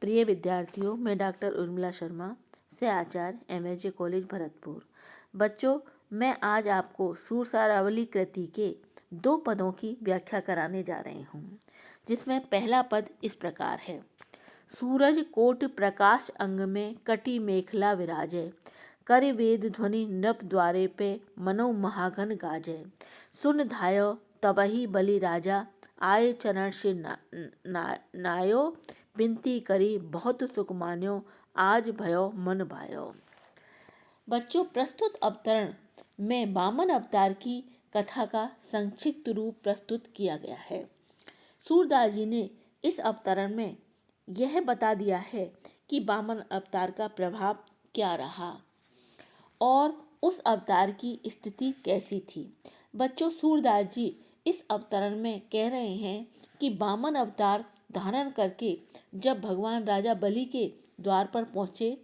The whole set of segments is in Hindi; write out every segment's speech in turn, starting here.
प्रिय विद्यार्थियों, मैं डॉक्टर उर्मिला शर्मा से आचार्य MSJ कॉलेज भरतपुर। बच्चों, मैं आज आपको सुरसारावली कृति के 2 पदों की व्याख्या कराने जा रही हूँ, जिसमें पहला पद इस प्रकार है। सूरज कोटि प्रकाश अंग में कटी मेखला विराजय, कर वेद ध्वनि नृप द्वारे पे मनो महागन गाजय। सुन धायो तबहि बलि राजा, आए चरण से नायो, विनती करी बहुत सुख मान्यो, आज भयो मन भायो। बच्चों, प्रस्तुत अवतरण में वामन अवतार की कथा का संक्षिप्त रूप प्रस्तुत किया गया है। सूरदास जी ने इस अवतरण में यह बता दिया है कि वामन अवतार का प्रभाव क्या रहा और उस अवतार की स्थिति कैसी थी। बच्चों, सूरदास जी इस अवतरण में कह रहे हैं कि वामन अवतार धारण करके जब भगवान राजा बलि के द्वार पर पहुंचे,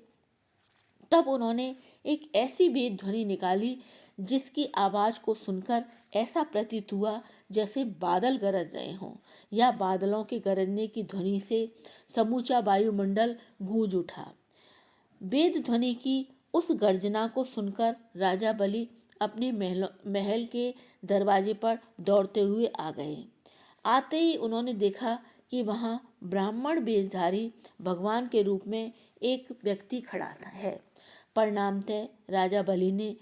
तब उन्होंने एक ऐसी वेद ध्वनि निकाली जिसकी आवाज़ को सुनकर ऐसा प्रतीत हुआ जैसे बादल गरज रहे हों, या बादलों के गरजने की ध्वनि से समूचा वायुमंडल गूंज उठा। वेद ध्वनि की उस गर्जना को सुनकर राजा बलि अपने महल के दरवाजे पर दौड़ते हुए आ गए। आते ही उन्होंने देखा कि वहाँ ब्राह्मण वेशधारी भगवान के रूप में एक व्यक्ति खड़ा है। परिणामतः राजा बलि ने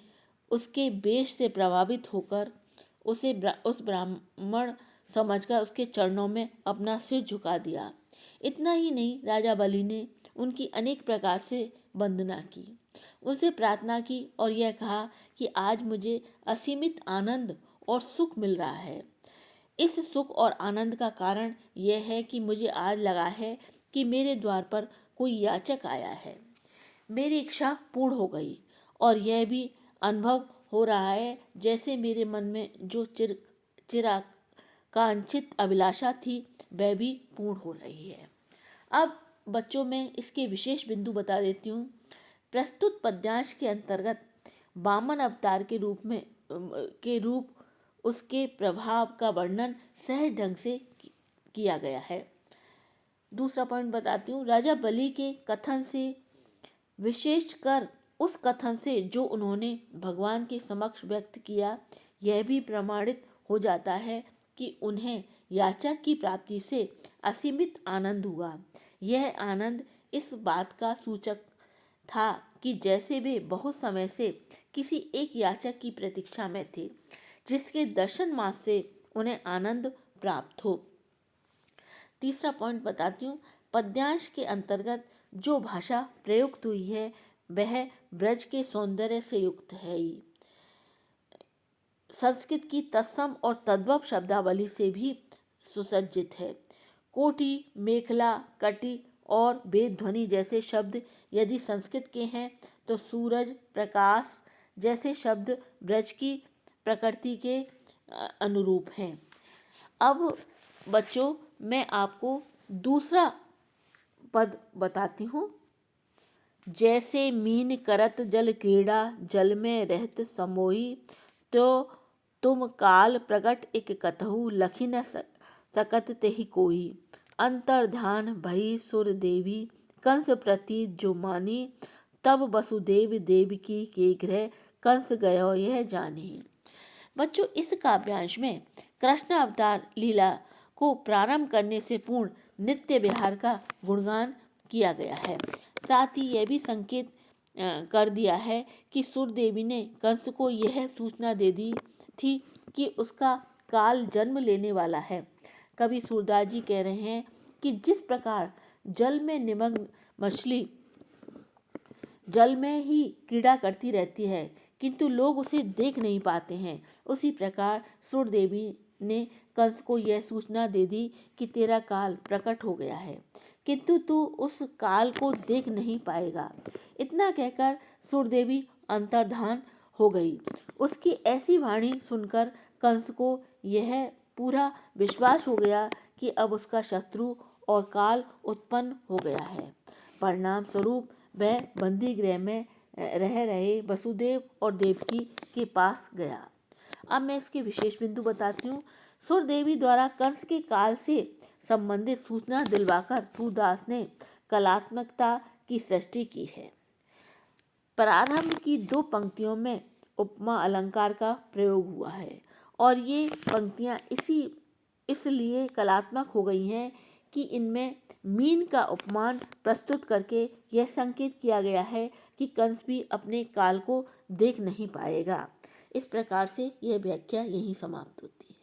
उसके वेश से प्रभावित होकर उस ब्राह्मण समझकर उसके चरणों में अपना सिर झुका दिया। इतना ही नहीं, राजा बलि ने उनकी अनेक प्रकार से वंदना की, उनसे प्रार्थना की और यह कहा कि आज मुझे असीमित आनंद और सुख मिल रहा है। इस सुख और आनंद का कारण यह है कि मुझे आज लगा है कि मेरे द्वार पर कोई याचक आया है। मेरी इच्छा पूर्ण हो गई और यह भी अनुभव हो रहा है जैसे मेरे मन में जो चिराकांक्षित अभिलाषा थी वह भी पूर्ण हो रही है। अब बच्चों में इसके विशेष बिंदु बता देती हूँ। प्रस्तुत पद्यांश के अंतर्गत वामन अवतार के रूप उसके प्रभाव का वर्णन सहज ढंग से किया गया है। दूसरा पॉइंट बताती हूँ। राजा बलि के कथन से, विशेषकर उस कथन से जो उन्होंने भगवान के समक्ष व्यक्त किया, यह भी प्रमाणित हो जाता है कि उन्हें याचक की प्राप्ति से असीमित आनंद हुआ। यह आनंद इस बात का सूचक था कि जैसे वे बहुत समय से किसी एक याचक की प्रतीक्षा में थे, जिसके दर्शन मात्र से उन्हें आनंद प्राप्त हो। तीसरा पॉइंट बताती हूँ। पद्यांश के अंतर्गत जो भाषा प्रयुक्त हुई है वह ब्रज के सौंदर्य से युक्त है ही। संस्कृत की तत्सम और तद्भव शब्दावली से भी सुसज्जित है। कोटि, मेखला, कटि और वेद ध्वनि जैसे शब्द यदि संस्कृत के हैं, तो सूरज, प्रकाश जैसे शब्द ब्रज की प्रकृति के अनुरूप हैं। अब बच्चों, मैं आपको दूसरा पद बताती हूँ। जैसे मीन करत जल क्रीड़ा, जल में रहत समोही, तो तुम काल प्रगट एक कतहु, लखि न सकत तेहि कोई। अंतर्ध्यान भई सुर देवी, कंस प्रति जो मानी, तब वसुदेव देवकी के गृह, कंस गयो यह जानी। बच्चों, इस काव्यांश में कृष्ण अवतार लीला को प्रारंभ करने से पूर्ण नित्य विहार का गुणगान किया गया है। साथ ही यह भी संकेत कर दिया है कि सुरदेवी ने कंस को यह सूचना दे दी थी कि उसका काल जन्म लेने वाला है। कवि सूरदास जी कह रहे हैं कि जिस प्रकार जल में निमग्न मछली जल में ही क्रीड़ा करती रहती है किंतु लोग उसे देख नहीं पाते हैं, उसी प्रकार सुरदेवी ने कंस को यह सूचना दे दी कि तेरा काल प्रकट हो गया है, किंतु तू उस काल को देख नहीं पाएगा। इतना कहकर सुरदेवी अंतर्धान हो गई। उसकी ऐसी वाणी सुनकर कंस को यह पूरा विश्वास हो गया कि अब उसका शत्रु और काल उत्पन्न हो गया है। परिणाम स्वरूप वह बंदी गृह में रह रहे वसुदेव और देवकी के पास गया। अब मैं इसके विशेष बिंदु बताती हूँ। सुरदेवी द्वारा कंस के काल से संबंधित सूचना दिलवाकर सूरदास ने कलात्मकता की सृष्टि की है। प्रारंभ की 2 पंक्तियों में उपमा अलंकार का प्रयोग हुआ है और ये पंक्तियाँ इसलिए कलात्मक हो गई हैं कि इनमें मीन का उपमान प्रस्तुत करके यह संकेत किया गया है कि कंस भी अपने काल को देख नहीं पाएगा। इस प्रकार से यह व्याख्या यहीं समाप्त होती है।